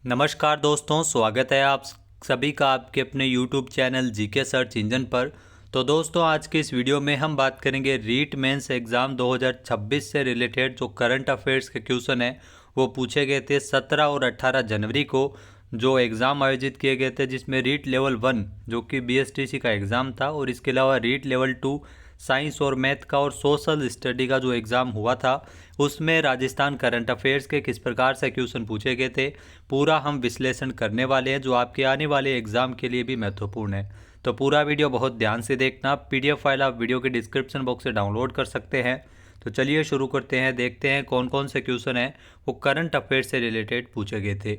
नमस्कार दोस्तों, स्वागत है आप सभी का आपके अपने YouTube channel GK search engine पर। तो दोस्तों, आज के इस वीडियो में हम बात करेंगे रीट मेंस एग्ज़ाम 2026 से रिलेटेड जो करंट अफेयर्स के क्वेश्चन हैं वो पूछे गए थे 17 और 18 जनवरी को जो एग्ज़ाम आयोजित किए गए थे, जिसमें रीट लेवल 1 जो कि BSTC का एग्ज़ाम था और इसके अलावा रीट लेवल 2 साइंस और मैथ का और सोशल स्टडी का जो एग्ज़ाम हुआ था उसमें राजस्थान करंट अफेयर्स के किस प्रकार से क्वेश्चन पूछे गए थे पूरा हम विश्लेषण करने वाले हैं, जो आपके आने वाले एग्ज़ाम के लिए भी महत्वपूर्ण है। तो पूरा वीडियो बहुत ध्यान से देखना। PDF फाइल आप वीडियो के डिस्क्रिप्शन बॉक्स से डाउनलोड कर सकते हैं। तो चलिए शुरू करते हैं, देखते हैं कौन कौन से क्वेश्चन हैं वो करंट अफेयर्स से रिलेटेड पूछे गए थे।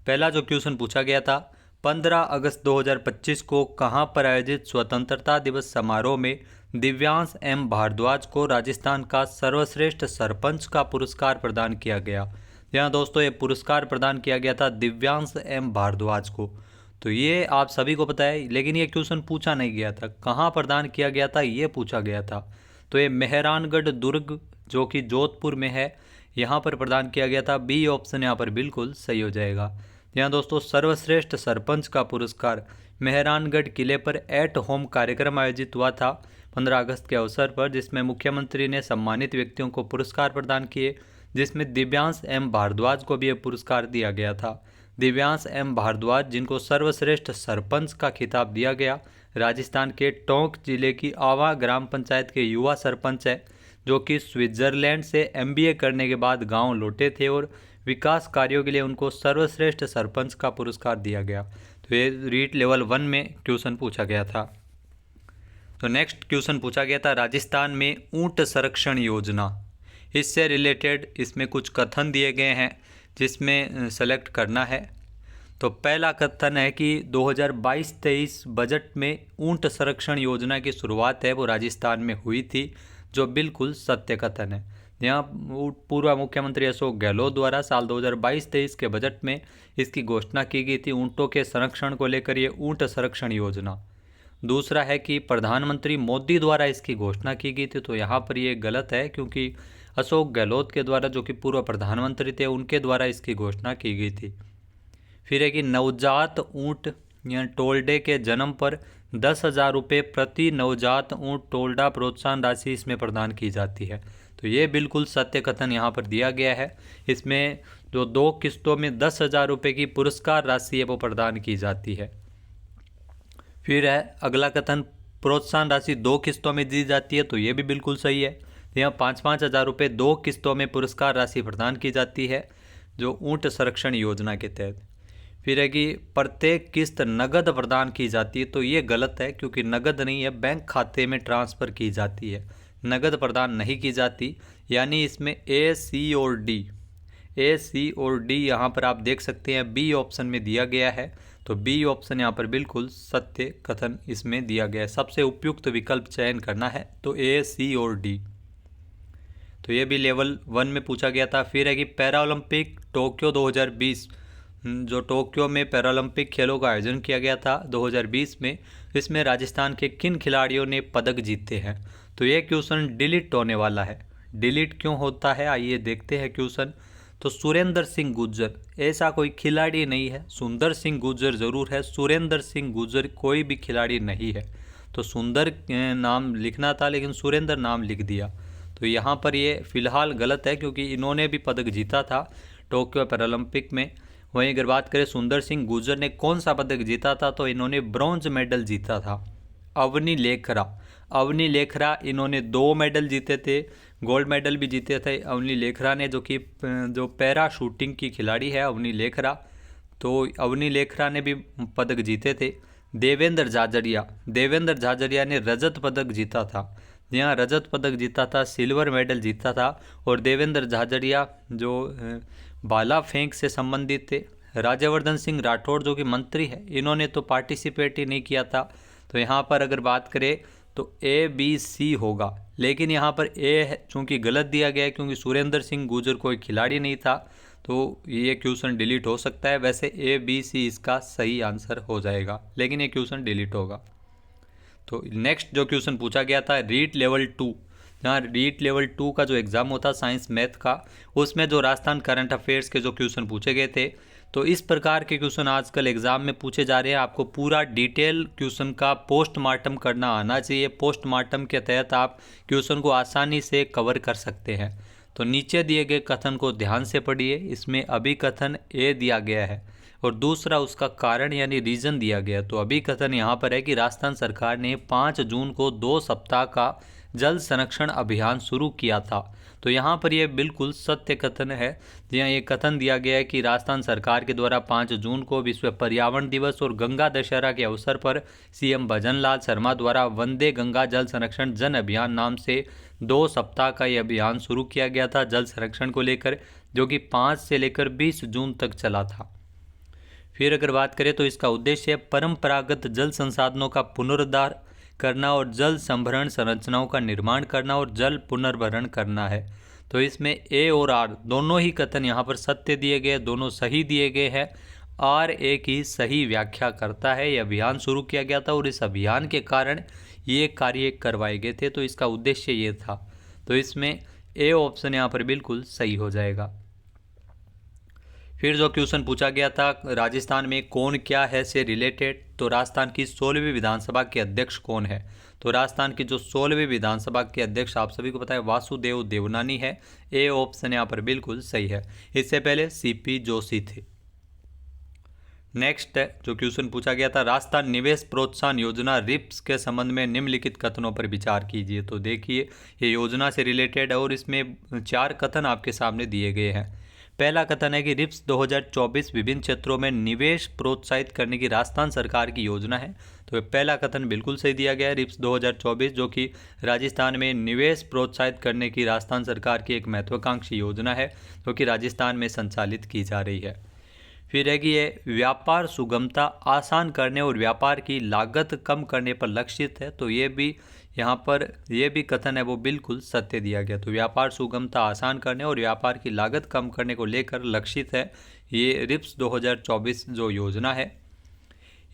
पहला जो क्वेश्चन पूछा गया था, 15 अगस्त 2025 को कहां पर आयोजित स्वतंत्रता दिवस समारोह में दिव्यांश एम भारद्वाज को राजस्थान का सर्वश्रेष्ठ सरपंच का पुरस्कार प्रदान किया गया। यहाँ दोस्तों ये पुरस्कार प्रदान किया गया था दिव्यांश एम भारद्वाज को। तो ये आप सभी को पता है, लेकिन ये क्वेश्चन पूछा नहीं गया था कहाँ प्रदान किया गया था, ये पूछा गया था। तो ये मेहरानगढ़ दुर्ग जो कि जोधपुर में है, यहाँ पर प्रदान किया गया था। बी ऑप्शन यहाँ पर बिल्कुल सही हो जाएगा। यहाँ दोस्तों सर्वश्रेष्ठ सरपंच का पुरस्कार मेहरानगढ़ किले पर एट होम कार्यक्रम आयोजित हुआ था 15 अगस्त के अवसर पर, जिसमें मुख्यमंत्री ने सम्मानित व्यक्तियों को पुरस्कार प्रदान किए, जिसमें दिव्यांश एम भारद्वाज को भी यह पुरस्कार दिया गया था। दिव्यांश एम भारद्वाज जिनको सर्वश्रेष्ठ सरपंच का खिताब दिया गया, राजस्थान के टोंक जिले की आवा ग्राम पंचायत के युवा सरपंच है, जो कि स्विट्जरलैंड से MBA करने के बाद गांव लौटे थे और विकास कार्यों के लिए उनको सर्वश्रेष्ठ सरपंच का पुरस्कार दिया गया। तो ये रीट लेवल 1 में क्वेश्चन पूछा गया था। तो नेक्स्ट क्वेश्चन पूछा गया था राजस्थान में ऊंट संरक्षण योजना, इससे रिलेटेड इसमें कुछ कथन दिए गए हैं जिसमें सेलेक्ट करना है। तो पहला कथन है कि 2022-23 बजट में ऊंट संरक्षण योजना की शुरुआत है वो राजस्थान में हुई थी, जो बिल्कुल सत्य कथन है। यहाँ पूर्व मुख्यमंत्री अशोक गहलोत द्वारा साल 2022-23 के बजट में इसकी घोषणा की गई थी, ऊँटों के संरक्षण को लेकर ये ऊँट संरक्षण योजना। दूसरा है कि प्रधानमंत्री मोदी द्वारा इसकी घोषणा की गई थी, तो यहाँ पर ये गलत है क्योंकि अशोक गहलोत के द्वारा, जो कि पूर्व प्रधानमंत्री थे, उनके द्वारा इसकी घोषणा की गई थी। फिर है कि नवजात ऊँट या टोल्डे के जन्म पर 10,000 रुपये प्रति नवजात ऊँट टोल्डा प्रोत्साहन राशि इसमें प्रदान की जाती है। तो ये बिल्कुल सत्य कथन यहाँ पर दिया गया है। इसमें जो 2 किस्तों में 10,000 रुपये की पुरस्कार राशि है वो प्रदान की जाती है। फिर है अगला कथन, प्रोत्साहन राशि 2 किस्तों में दी जाती है, तो ये भी बिल्कुल सही है। यहाँ 5-5 हज़ार रुपये 2 किस्तों में पुरस्कार राशि प्रदान की जाती है जो ऊँट संरक्षण योजना के तहत। फिर है कि प्रत्येक किस्त नगद प्रदान की जाती है, तो ये गलत है क्योंकि नगद नहीं है, बैंक खाते में ट्रांसफ़र की जाती है, नगद प्रदान नहीं की जाती। यानी इसमें A, C और D यहाँ पर आप देख सकते हैं B ऑप्शन में दिया गया है। तो B ऑप्शन यहाँ पर बिल्कुल सत्य कथन इसमें दिया गया है। सबसे उपयुक्त विकल्प चयन करना है, तो A, C और D। तो ये भी लेवल 1 में पूछा गया था। फिर है कि पैरालंपिक टोक्यो 2020, जो टोक्यो में पैरालंपिक खेलों का आयोजन किया गया था 2020 में, इसमें राजस्थान के किन खिलाड़ियों ने पदक जीते हैं। तो ये क्वेश्चन डिलीट होने वाला है। डिलीट क्यों होता है आइए देखते हैं क्वेश्चन। तो सुरेंद्र सिंह गुर्जर ऐसा कोई खिलाड़ी नहीं है, सुंदर सिंह गुर्जर ज़रूर है, सुरेंद्र सिंह गुर्जर कोई भी खिलाड़ी नहीं है। तो सुंदर नाम लिखना था लेकिन सुरेंद्र नाम लिख दिया, तो यहाँ पर ये फ़िलहाल गलत है क्योंकि इन्होंने भी पदक जीता था टोक्यो पैरालंपिक में। वहीं अगर बात करें सुंदर सिंह गुर्जर ने कौन सा पदक जीता था, तो इन्होंने ब्रॉन्ज मेडल जीता था। अवनी लेखरा इन्होंने 2 मेडल जीते थे, गोल्ड मेडल भी जीते थे अवनी लेखरा ने, जो पैरा शूटिंग की खिलाड़ी है अवनी लेखरा, तो अवनी लेखरा ने भी पदक जीते थे। देवेंद्र झाझड़िया ने रजत पदक जीता था, यहाँ रजत पदक जीता था, सिल्वर मेडल जीता था। और देवेंद्र झाझड़िया जो भाला फेंक से संबंधित थे। राज्यवर्धन सिंह राठौड़ जो कि मंत्री है, इन्होंने तो पार्टिसिपेट ही नहीं किया था। तो यहाँ पर अगर बात करें तो A, B, C होगा, लेकिन यहाँ पर A चूँकि गलत दिया गया है क्योंकि सुरेंद्र सिंह गुर्जर कोई खिलाड़ी नहीं था, तो ये क्वेश्चन डिलीट हो सकता है। वैसे A, B, C इसका सही आंसर हो जाएगा, लेकिन ये क्वेश्चन डिलीट होगा। तो नेक्स्ट जो क्वेश्चन पूछा गया था रीट लेवल 2, जहाँ रीट लेवल 2 का जो एग्ज़ाम होता साइंस मैथ का, उसमें जो राजस्थान करंट अफेयर्स के जो क्वेश्चन पूछे गए थे, तो इस प्रकार के क्वेश्चन आजकल एग्जाम में पूछे जा रहे हैं। आपको पूरा डिटेल क्वेश्चन का पोस्टमार्टम करना आना चाहिए। पोस्टमार्टम के तहत आप क्वेश्चन को आसानी से कवर कर सकते हैं। तो नीचे दिए गए कथन को ध्यान से पढ़िए। इसमें अभिकथन ए दिया गया है और दूसरा उसका कारण यानी रीजन दिया गया। तो अभिकथन यहाँ पर है कि राजस्थान सरकार ने 5 जून को 2 सप्ताह का जल संरक्षण अभियान शुरू किया था। तो यहाँ पर यह बिल्कुल सत्य कथन है। यहाँ ये कथन दिया गया है कि राजस्थान सरकार के द्वारा 5 जून को विश्व पर्यावरण दिवस और गंगा दशहरा के अवसर पर सीएम भजनलाल शर्मा द्वारा वंदे गंगा जल संरक्षण जन अभियान नाम से 2 सप्ताह का यह अभियान शुरू किया गया था जल संरक्षण को लेकर, जो कि 5 से लेकर 20 जून तक चला था। फिर अगर बात करें तो इसका उद्देश्य परंपरागत जल संसाधनों का पुनरुद्धार करना और जल संभरण संरचनाओं का निर्माण करना और जल पुनर्भरण करना है। तो इसमें ए और आर दोनों ही कथन यहाँ पर सत्य दिए गए, दोनों सही दिए गए हैं। आर ए की सही व्याख्या करता है। यह अभियान शुरू किया गया था और इस अभियान के कारण ये कार्य करवाए गए थे। तो इसका उद्देश्य ये था। तो इसमें ए ऑप्शन यहाँ पर बिल्कुल सही हो जाएगा। फिर जो क्वेश्चन पूछा गया था राजस्थान में कौन क्या है से रिलेटेड, तो राजस्थान की 16वीं विधानसभा के अध्यक्ष कौन है। तो राजस्थान की जो 16वीं विधानसभा के अध्यक्ष आप सभी को पता है वासुदेव देवनानी है। ए ऑप्शन यहाँ पर बिल्कुल सही है। इससे पहले सीपी जोशी थे। नेक्स्ट जो क्वेश्चन पूछा गया था राजस्थान निवेश प्रोत्साहन योजना रिप्स के संबंध में निम्नलिखित कथनों पर विचार कीजिए। तो देखिए ये योजना से रिलेटेड है और इसमें 4 कथन आपके सामने दिए गए हैं। पहला कथन है कि रिप्स 2024 विभिन्न क्षेत्रों में निवेश प्रोत्साहित करने की राजस्थान सरकार की योजना है। तो पहला कथन बिल्कुल सही दिया गया है। रिप्स 2024 जो कि राजस्थान में निवेश प्रोत्साहित करने की राजस्थान सरकार की एक महत्वाकांक्षी योजना है जो कि राजस्थान में संचालित की जा रही है। फिर है कि ये व्यापार सुगमता आसान करने और व्यापार की लागत कम करने पर लक्षित है। तो ये भी यहाँ पर ये भी कथन है वो बिल्कुल सत्य दिया गया। तो व्यापार सुगमता आसान करने और व्यापार की लागत कम करने को लेकर लक्षित है ये रिप्स 2024 जो योजना है।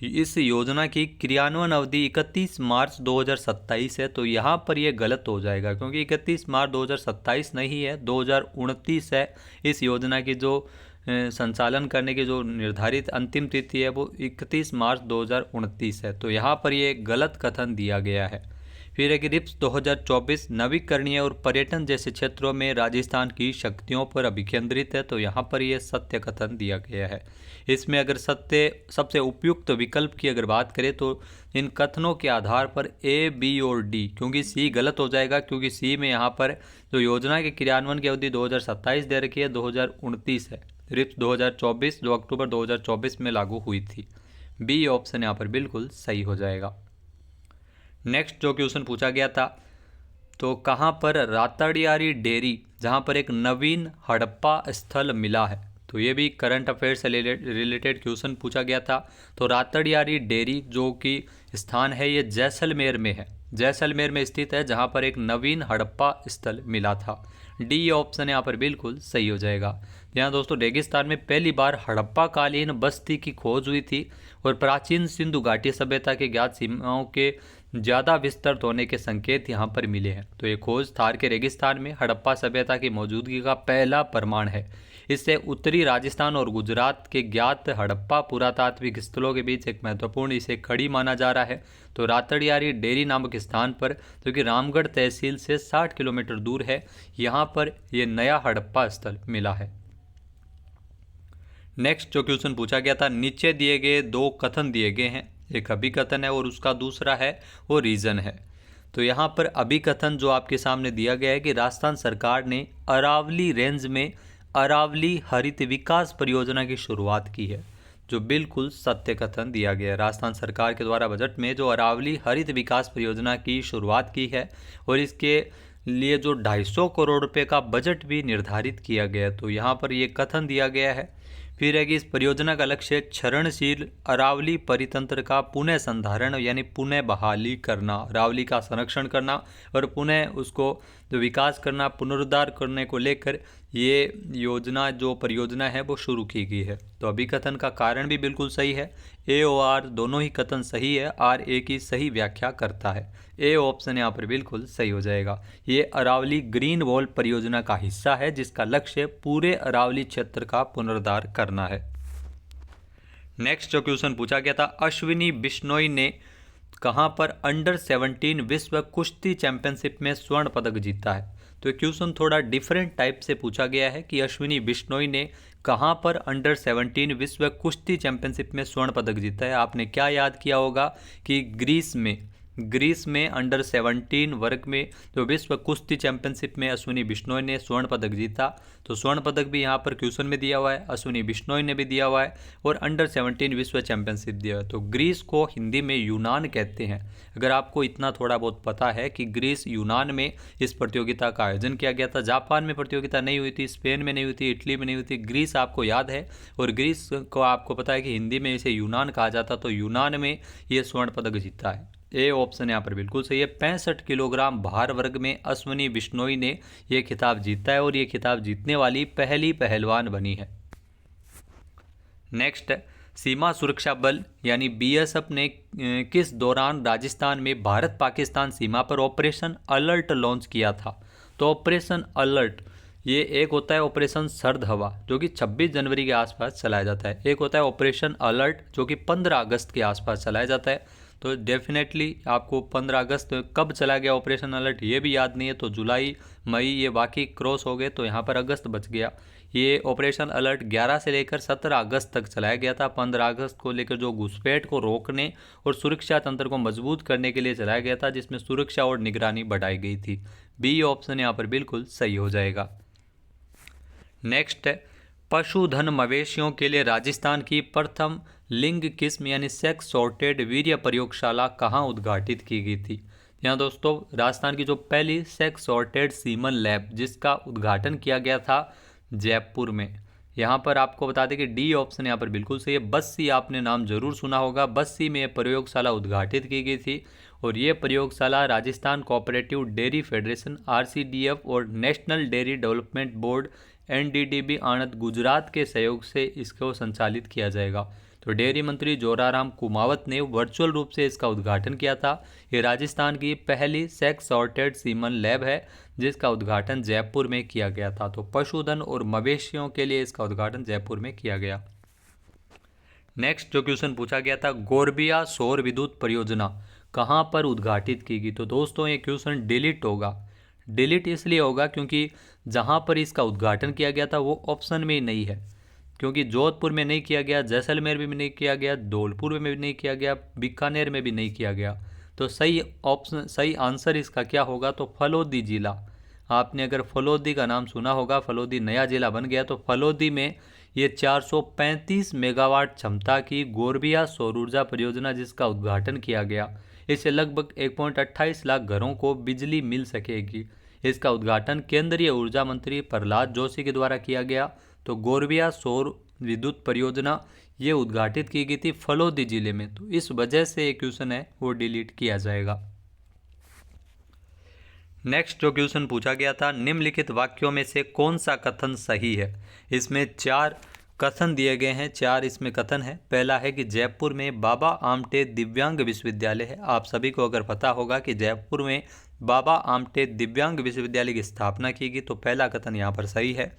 इस योजना की क्रियान्वयन अवधि 31 मार्च 2027 है। तो यहाँ पर ये गलत हो जाएगा क्योंकि 31 मार्च 2027 नहीं है, 2029 है। इस योजना की जो संचालन करने की जो निर्धारित अंतिम तिथि है वो 31 मार्च 2029 है। तो यहाँ पर ये गलत कथन दिया गया है। फिर है कि रिप्स 2024 नवीकरणीय और पर्यटन जैसे क्षेत्रों में राजस्थान की शक्तियों पर अभिकेंद्रित है। तो यहाँ पर ये सत्य कथन दिया गया है। इसमें अगर सत्य सबसे उपयुक्त विकल्प की अगर बात करें तो इन कथनों के आधार पर ए, बी और डी, क्योंकि सी गलत हो जाएगा क्योंकि सी में यहाँ पर जो योजना के क्रियान्वयन की अवधि 2027 दे रखी है, 2029 है। रिप्स 2024 जो अक्टूबर 2024 में लागू हुई थी। बी ऑप्शन यहाँ पर बिल्कुल सही हो जाएगा। नेक्स्ट जो क्वेश्चन पूछा गया था तो कहाँ पर रातड़ियारी डेयरी जहाँ पर एक नवीन हड़प्पा स्थल मिला है। तो ये भी करंट अफेयर से रिलेटेड क्वेश्चन पूछा गया था। तो रातड़ियारी डेयरी जो कि स्थान है ये जैसलमेर में है। जैसलमेर में स्थित है जहाँ पर एक नवीन हड़प्पा स्थल मिला था। डी ऑप्शन यहाँ पर बिल्कुल सही हो जाएगा। यहाँ दोस्तों रेगिस्तान में पहली बार हड़प्पा कालीन बस्ती की खोज हुई थी और प्राचीन सिंधु घाटी सभ्यता के ज्ञात सीमाओं के ज़्यादा विस्तृत होने के संकेत यहाँ पर मिले हैं। तो ये खोज थार के रेगिस्तान में हड़प्पा सभ्यता की मौजूदगी का पहला प्रमाण है। इससे उत्तरी राजस्थान और गुजरात के ज्ञात हड़प्पा पुरातात्विक स्थलों के बीच एक महत्वपूर्ण इसे खड़ी माना जा रहा है। तो रातड़ियारी डेयरी नामक स्थान पर जो कि रामगढ़ तहसील से 60 किलोमीटर दूर है, यहाँ पर यह नया हड़प्पा स्थल मिला है। नेक्स्ट जो क्वेश्चन पूछा गया था नीचे दिए गए 2 कथन दिए गए हैं। एक अभिकथन है और उसका दूसरा है वो रीजन है। तो यहाँ पर अभिकथन जो आपके सामने दिया गया है कि राजस्थान सरकार ने अरावली रेंज में अरावली हरित विकास परियोजना की शुरुआत की है, जो बिल्कुल सत्य कथन दिया गया है। राजस्थान सरकार के द्वारा बजट में जो अरावली हरित विकास परियोजना की शुरुआत की है और इसके लिए जो 250 करोड़ रुपए का बजट भी निर्धारित किया गया है। तो यहाँ पर ये कथन दिया गया है। फिर है कि इस परियोजना का लक्ष्य क्षरणशील अरावली परितंत्र का पुनः संधारण यानी पुनः बहाली करना, अरावली का संरक्षण करना और पुनः उसको जो विकास करना, पुनरुद्धार करने को लेकर ये योजना जो परियोजना है वो शुरू की गई है। तो अभिकथन का कारण भी बिल्कुल सही है। ए और आर दोनों ही कथन सही है। आर ए की सही व्याख्या करता है। ए ऑप्शन यहाँ पर बिल्कुल सही हो जाएगा। ये अरावली ग्रीन वॉल परियोजना का हिस्सा है जिसका लक्ष्य पूरे अरावली क्षेत्र का पुनरुद्धार करना है। नेक्स्ट जो क्वेश्चन पूछा गया था, अश्विनी बिश्नोई ने कहाँ पर अंडर 17 विश्व कुश्ती चैंपियनशिप में स्वर्ण पदक जीता है। तो ये क्वेश्चन थोड़ा डिफरेंट टाइप से पूछा गया है कि अश्विनी बिश्नोई ने कहाँ पर अंडर 17 विश्व कुश्ती चैंपियनशिप में स्वर्ण पदक जीता है। आपने क्या याद किया होगा कि ग्रीस में अंडर 17 वर्ग में जो विश्व कुश्ती चैंपियनशिप में अश्विनी बिश्नोई ने स्वर्ण पदक जीता। तो स्वर्ण पदक भी यहाँ पर क्वेश्चन में दिया हुआ है, अश्विनी बिश्नोई ने भी दिया हुआ है और अंडर 17 विश्व चैंपियनशिप दिया हुआ है। तो ग्रीस को हिंदी में यूनान कहते हैं। अगर आपको इतना थोड़ा बहुत पता है कि ग्रीस यूनान में इस प्रतियोगिता का आयोजन किया गया था। जापान में प्रतियोगिता नहीं हुई थी, स्पेन में नहीं हुई थी, इटली में नहीं हुई थी, ग्रीस आपको याद है। और ग्रीस को आपको पता है कि हिंदी में इसे यूनान कहा जाता, तो यूनान में ये स्वर्ण पदक जीता है। ए ऑप्शन यहाँ पर बिल्कुल सही है। 65 किलोग्राम भार वर्ग में अश्विनी बिश्नोई ने यह खिताब जीता है और ये खिताब जीतने वाली पहली पहलवान बनी है। नेक्स्ट, सीमा सुरक्षा बल यानी बीएसएफ ने किस दौरान राजस्थान में भारत पाकिस्तान सीमा पर ऑपरेशन अलर्ट लॉन्च किया था। तो ऑपरेशन अलर्ट ये एक होता है ऑपरेशन सर्द हवा जो कि 26 जनवरी के आसपास चलाया जाता है, एक होता है ऑपरेशन अलर्ट जो कि 15 अगस्त के आसपास चलाया जाता है। तो डेफिनेटली आपको 15 अगस्त कब चला गया ऑपरेशन अलर्ट ये भी याद नहीं है, तो जुलाई मई ये बाकी क्रॉस हो गए, तो यहाँ पर अगस्त बच गया। ये ऑपरेशन अलर्ट 11 से लेकर 17 अगस्त तक चलाया गया था। 15 अगस्त को लेकर जो घुसपैठ को रोकने और सुरक्षा तंत्र को मजबूत करने के लिए चलाया गया था, जिसमें सुरक्षा और निगरानी बढ़ाई गई थी। बी ऑप्शन यहाँ पर बिल्कुल सही हो जाएगा। नेक्स्ट, पशुधन मवेशियों के लिए राजस्थान की प्रथम लिंग किस्म यानी सेक्स सॉर्टेड वीर्य प्रयोगशाला कहाँ उद्घाटित की गई थी। यहाँ दोस्तों राजस्थान की जो पहली सेक्स सॉर्टेड सीमन लैब जिसका उद्घाटन किया गया था जयपुर में। यहाँ पर आपको बता दें कि डी ऑप्शन यहाँ पर बिल्कुल सही है। बस्सी आपने नाम जरूर सुना होगा, बस्सी में यह प्रयोगशाला उद्घाटित की गई थी और ये प्रयोगशाला Rajasthan cooperative dairy federation RCDF और national dairy development board NDDB Anand Gujarat के सहयोग से इसको संचालित किया जाएगा। तो डेयरी मंत्री जोराराम कुमावत ने वर्चुअल रूप से इसका उद्घाटन किया था। ये राजस्थान की पहली सेक्स सॉर्टेड सीमन लैब है जिसका उद्घाटन जयपुर में किया गया था। तो पशुधन और मवेशियों के लिए इसका उद्घाटन जयपुर में किया गया। नेक्स्ट जो क्वेश्चन पूछा गया था, गोरबिया सौर विद्युत परियोजना कहाँ पर उद्घाटित की गई। तो दोस्तों ये क्वेश्चन डिलीट होगा। डिलीट इसलिए होगा क्योंकि जहाँ पर इसका उद्घाटन किया गया था वो ऑप्शन में नहीं है, क्योंकि जोधपुर में नहीं किया गया, जैसलमेर में भी नहीं किया गया, धौलपुर में भी नहीं किया गया, बीकानेर में भी नहीं किया गया। तो सही ऑप्शन सही आंसर इसका क्या होगा, तो फलोदी जिला। आपने अगर फलोदी का नाम सुना होगा, फलोदी नया जिला बन गया, तो फलोदी में ये 435 मेगावाट क्षमता की गोरबिया सौर ऊर्जा परियोजना जिसका उद्घाटन किया गया, इससे लगभग 1.28 लाख घरों को बिजली मिल सकेगी। इसका उद्घाटन केंद्रीय ऊर्जा मंत्री प्रहलाद जोशी के द्वारा किया गया। तो गोरबिया सौर विद्युत परियोजना ये उद्घाटित की गई थी फलोदी जिले में, तो इस वजह से ये क्वेश्चन है वो डिलीट किया जाएगा। नेक्स्ट जो क्वेश्चन पूछा गया था, निम्नलिखित वाक्यों में से कौन सा कथन सही है। इसमें 4 कथन दिए गए हैं, 4 इसमें कथन है। पहला है कि जयपुर में बाबा आमटे दिव्यांग विश्वविद्यालय है। आप सभी को अगर पता होगा कि जयपुर में बाबा आमटे दिव्यांग विश्वविद्यालय की स्थापना की गई, तो पहला कथन यहाँ पर सही है।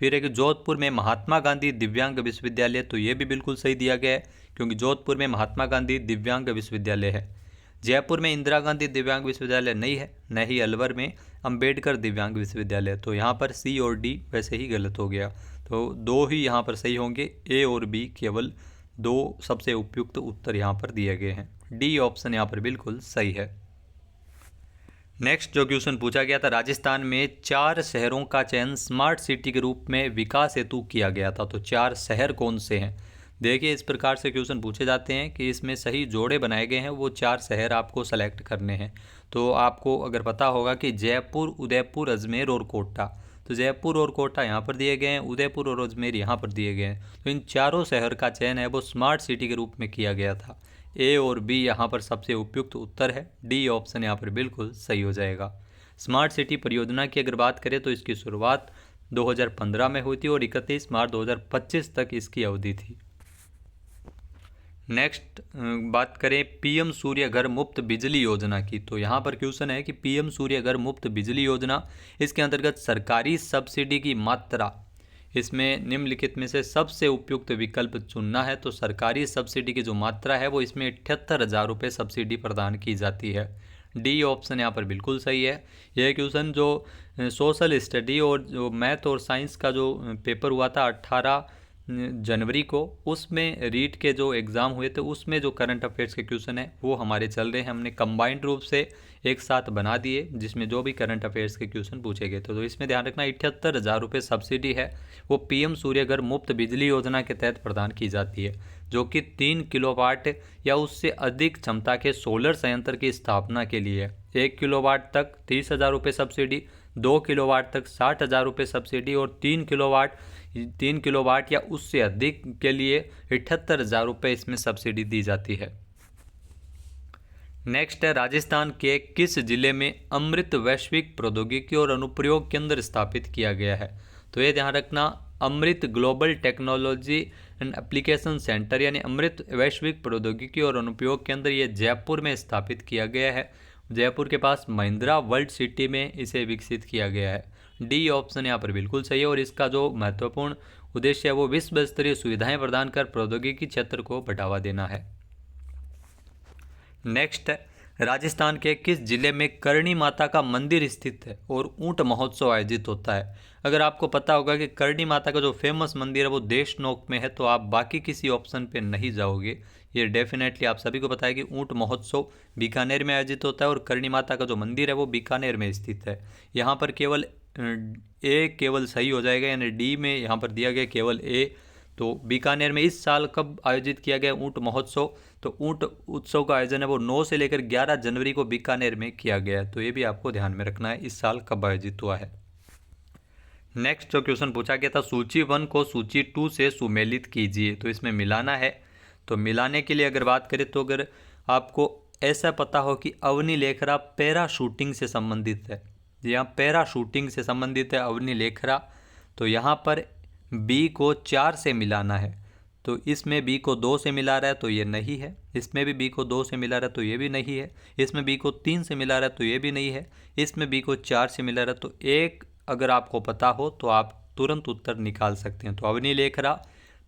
फिर एक जोधपुर में महात्मा गांधी दिव्यांग विश्वविद्यालय, तो ये भी बिल्कुल सही दिया गया है क्योंकि जोधपुर में महात्मा गांधी दिव्यांग विश्वविद्यालय है। जयपुर में इंदिरा गांधी दिव्यांग विश्वविद्यालय नहीं है, न ही अलवर में अंबेडकर दिव्यांग विश्वविद्यालय। तो यहाँ पर सी और डी वैसे ही गलत हो गया, तो 2 ही यहाँ पर सही होंगे। ए और बी केवल 2 सबसे उपयुक्त उत्तर यहाँ पर दिए गए हैं। डी ऑप्शन यहाँ पर बिल्कुल सही है। नेक्स्ट जो क्वेश्चन पूछा गया था, राजस्थान में 4 शहरों का चयन स्मार्ट सिटी के रूप में विकास हेतु किया गया था। तो 4 शहर कौन से हैं। देखिए इस प्रकार से क्वेश्चन पूछे जाते हैं कि इसमें सही जोड़े बनाए गए हैं, वो 4 शहर आपको सेलेक्ट करने हैं। तो आपको अगर पता होगा कि जयपुर, उदयपुर, अजमेर और कोटा, तो जयपुर और कोटा यहाँ पर दिए गए हैं, उदयपुर और अजमेर यहाँ पर दिए गए हैं। तो इन चारों शहर का चयन है वो स्मार्ट सिटी के रूप में किया गया था। ए और बी यहाँ पर सबसे उपयुक्त उत्तर है। डी ऑप्शन यहाँ पर बिल्कुल सही हो जाएगा। स्मार्ट सिटी परियोजना की अगर बात करें तो इसकी शुरुआत 2015 में हुई थी और 31 मार्च 2025 तक इसकी अवधि थी। नेक्स्ट बात करें पीएम सूर्य घर मुफ्त बिजली योजना की, तो यहाँ पर क्वेश्चन है कि पीएम सूर्य घर मुफ्त बिजली योजना, इसके अंतर्गत सरकारी सब्सिडी की मात्रा इसमें निम्नलिखित में से सबसे उपयुक्त विकल्प चुनना है। तो सरकारी सब्सिडी की जो मात्रा है वो इसमें 78,000 रुपये सब्सिडी प्रदान की जाती है। डी ऑप्शन यहाँ पर बिल्कुल सही है। यह क्वेश्चन जो सोशल स्टडी और जो मैथ और साइंस का जो पेपर हुआ था 18 जनवरी को, उसमें रीट के जो एग्ज़ाम हुए थे उसमें जो करंट अफेयर्स के क्वेश्चन है वो हमारे चल रहे हैं। हमने कंबाइंड रूप से एक साथ बना दिए जिसमें जो भी करंट अफेयर्स के क्वेश्चन पूछे गए थे। तो इसमें ध्यान रखना 78,000 रुपये सब्सिडी है वो पीएम सूर्यघर मुफ्त बिजली योजना के तहत प्रदान की जाती है, जो कि 3 किलोवाट या उससे अधिक क्षमता के सोलर संयंत्र की स्थापना के लिए है। 1 किलोवाट तक 30,000 रुपये सब्सिडी, 2 किलोवाट तक 60,000 रुपये सब्सिडी और 3 किलोवाट या उससे अधिक के लिए 78,000 रुपये इसमें सब्सिडी दी जाती है। नेक्स्ट है, राजस्थान के किस जिले में अमृत वैश्विक प्रौद्योगिकी और अनुप्रयोग केंद्र स्थापित किया गया है? तो ये ध्यान रखना, Amrit global technology and application centre यानी अमृत वैश्विक प्रौद्योगिकी और अनुप्रयोग केंद्र ये जयपुर में स्थापित किया गया है। जयपुर के पास महिंद्रा वर्ल्ड सिटी में इसे विकसित किया गया है। डी ऑप्शन यहाँ पर बिल्कुल सही है और इसका जो महत्वपूर्ण उद्देश्य है वो विश्व स्तरीय सुविधाएं प्रदान कर प्रौद्योगिकी क्षेत्र को बढ़ावा देना है। नेक्स्ट है, राजस्थान के किस जिले में करणी माता का मंदिर स्थित है और ऊंट महोत्सव आयोजित होता है? अगर आपको पता होगा कि करणी माता का जो फेमस मंदिर है वो देशनोक में है तो आप बाकी किसी ऑप्शन पे नहीं जाओगे। ये डेफिनेटली आप सभी को पता है कि ऊंट महोत्सव बीकानेर में आयोजित होता है और करणी माता का जो मंदिर है वो बीकानेर में स्थित है। यहाँ पर केवल ए केवल सही हो जाएगा, यानी डी में यहाँ पर दिया गया केवल ए। तो बीकानेर में इस साल कब आयोजित किया गया ऊंट महोत्सव? तो ऊंट उत्सव का आयोजन है वो 9 से लेकर 11 जनवरी को बीकानेर में किया गया है। तो ये भी आपको ध्यान में रखना है इस साल कब आयोजित हुआ है। नेक्स्ट जो क्वेश्चन पूछा गया था, सूची 1 को सूची 2 से सुमेलित कीजिए। तो इसमें मिलाना है। तो मिलाने के लिए अगर बात करें तो अगर आपको ऐसा पता हो कि अवनी लेखरा पैरा शूटिंग से संबंधित है, यहाँ पैरा शूटिंग से संबंधित है अवनी लेखरा, तो यहाँ पर बी को 4 से मिलाना है। तो इसमें बी को 2 से मिला रहा है तो ये नहीं है, इसमें भी बी को 2 से मिला रहा है तो ये भी नहीं है, इसमें बी को 3 से मिला रहा है तो ये भी नहीं है, इसमें बी को 4 से मिला रहा है तो एक अगर आपको पता हो तो आप तुरंत उत्तर निकाल सकते हैं। तो अवनी लेखरा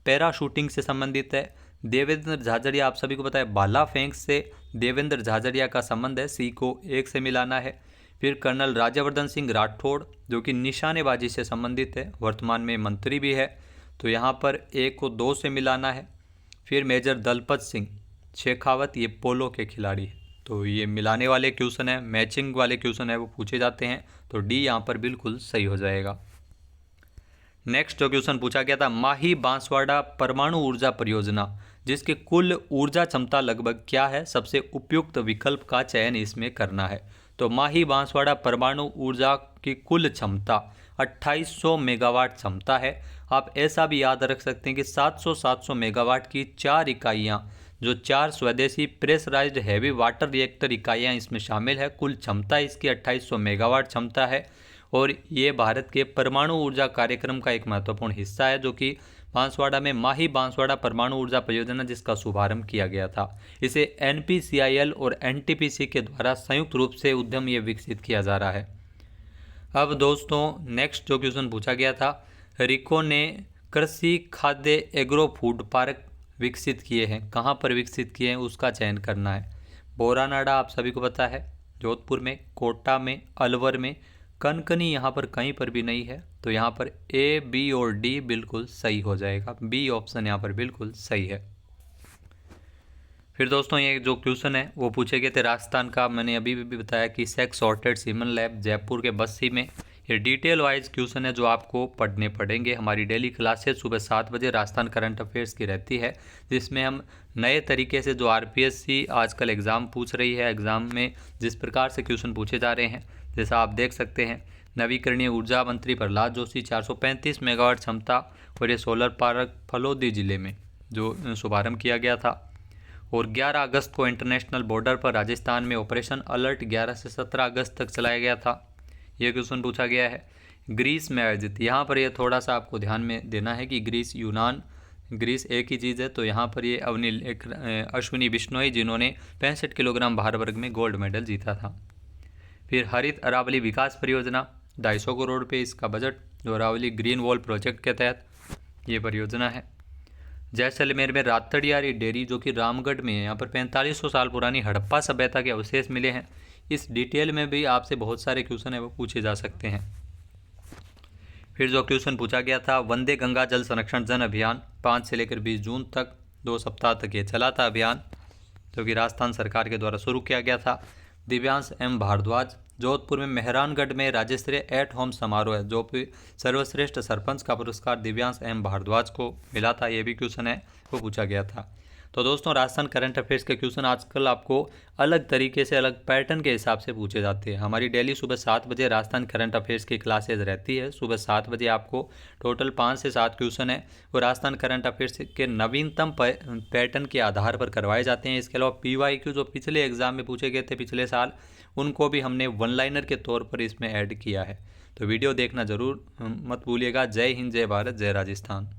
पैरा शूटिंग से संबंधित है। देवेंद्र झाझड़िया आप सभी को पता है भाला फेंक से देवेंद्र झाझड़िया का संबंध है, सी को 1 से मिलाना है। फिर कर्नल राज्यवर्धन सिंह राठौड़ जो कि निशानेबाजी से संबंधित है, वर्तमान में मंत्री भी है, तो यहाँ पर 1 को 2 से मिलाना है। फिर मेजर दलपत सिंह शेखावत ये पोलो के खिलाड़ी है। तो ये मिलाने वाले क्वेश्चन है, मैचिंग वाले क्वेश्चन है वो पूछे जाते हैं। तो डी यहाँ पर बिल्कुल सही हो जाएगा। नेक्स्ट जो क्वेश्चन पूछा गया था, माही बांसवाड़ा परमाणु ऊर्जा परियोजना जिसकी कुल ऊर्जा क्षमता लगभग क्या है? सबसे उपयुक्त विकल्प का चयन इसमें करना है। तो माही बांसवाड़ा परमाणु ऊर्जा की कुल क्षमता 2800 मेगावाट क्षमता है। आप ऐसा भी याद रख सकते हैं कि 700 मेगावाट की 4 इकाइयाँ जो 4 स्वदेशी प्रेशराइज्ड हैवी वाटर रिएक्टर इकाइयाँ इसमें शामिल है। कुल क्षमता इसकी 2800 मेगावाट क्षमता है और ये भारत के परमाणु ऊर्जा कार्यक्रम का एक महत्वपूर्ण हिस्सा है जो कि बांसवाड़ा में माही बांसवाड़ा परमाणु ऊर्जा परियोजना जिसका शुभारंभ किया गया था। इसे NPCIL और NTPC के द्वारा संयुक्त रूप से उद्यम ये विकसित किया जा रहा है। अब दोस्तों नेक्स्ट जो क्वेश्चन पूछा गया था, रिको ने कृषि खाद्य एग्रो फूड पार्क विकसित किए हैं, कहाँ पर विकसित किए हैं उसका चयन करना है। बोरानाडा आप सभी को पता है जोधपुर में, कोटा में, अलवर में, कनकनी यहाँ पर कहीं पर भी नहीं है। तो यहाँ पर ए, बी और डी बिल्कुल सही हो जाएगा। बी ऑप्शन यहाँ पर बिल्कुल सही है। फिर दोस्तों ये जो क्वेश्चन है वो पूछे गए थे राजस्थान का, मैंने अभी भी बताया कि sex sorted semen lab Jaipur के बस्सी में। ये डिटेल वाइज क्वेश्चन है जो आपको पढ़ने पड़ेंगे। हमारी डेली क्लासेस सुबह 7 बजे राजस्थान करंट अफेयर्स की रहती है जिसमें हम नए तरीके से जो RPSC आजकल एग्ज़ाम पूछ रही है, एग्ज़ाम में जिस प्रकार से क्वेश्चन पूछे जा रहे हैं, जैसा आप देख सकते हैं। नवीकरणीय ऊर्जा मंत्री प्रहलाद जोशी 435 मेगावाट क्षमता और ये सोलर पार्क फलोदी जिले में जो शुभारंभ किया गया था। और 11 अगस्त को इंटरनेशनल बॉर्डर पर राजस्थान में ऑपरेशन अलर्ट 11 से 17 अगस्त तक चलाया गया था। ये क्वेश्चन पूछा गया है ग्रीस में आयोजित। यहाँ पर ये थोड़ा सा आपको ध्यान में देना है कि ग्रीस यूनान ग्रीस एक ही चीज़ है। तो यहाँ पर ये अश्विनी बिश्नोई जिन्होंने 65 किलोग्राम भार वर्ग में गोल्ड मेडल जीता था। फिर हरित अरावली विकास परियोजना 250 करोड़ रुपये इसका बजट जोरावली ग्रीन वॉल प्रोजेक्ट के तहत ये परियोजना है। जैसलमेर में रातड़ियारी डेयरी जो कि रामगढ़ में है, यहाँ पर 4500 साल पुरानी हड़प्पा सभ्यता के अवशेष मिले हैं। इस डिटेल में भी आपसे बहुत सारे क्वेश्चन है वो पूछे जा सकते हैं। फिर जो क्वेश्चन पूछा गया था, वंदे गंगा जल संरक्षण जन अभियान 5 से लेकर 20 जून तक 2 सप्ताह तक ये चला था अभियान, जो कि राजस्थान सरकार के द्वारा शुरू किया गया था। दिव्यांश एम भारद्वाज, जोधपुर में मेहरानगढ़ में राज्य स्तरीय एट होम समारोह है, जो कि सर्वश्रेष्ठ सरपंच का पुरस्कार दिव्यांश एम भारद्वाज को मिला था। ये भी क्वेश्चन है वो पूछा गया था। तो दोस्तों राजस्थान करंट अफेयर्स के क्वेश्चन आजकल आपको अलग तरीके से अलग पैटर्न के हिसाब से पूछे जाते हैं। हमारी डेली सुबह 7 बजे राजस्थान करंट अफेयर्स की क्लासेज रहती है। सुबह 7 बजे आपको टोटल 5 से 7 क्वेश्चन है वो राजस्थान करंट अफेयर्स के नवीनतम पैटर्न के आधार पर करवाए जाते हैं। इसके अलावा PYQ जो पिछले एग्जाम में पूछे गए थे पिछले साल, उनको भी हमने वन लाइनर के तौर पर इसमें ऐड किया है। तो वीडियो देखना ज़रूर मत भूलिएगा। जय हिंद, जय भारत, जय राजस्थान।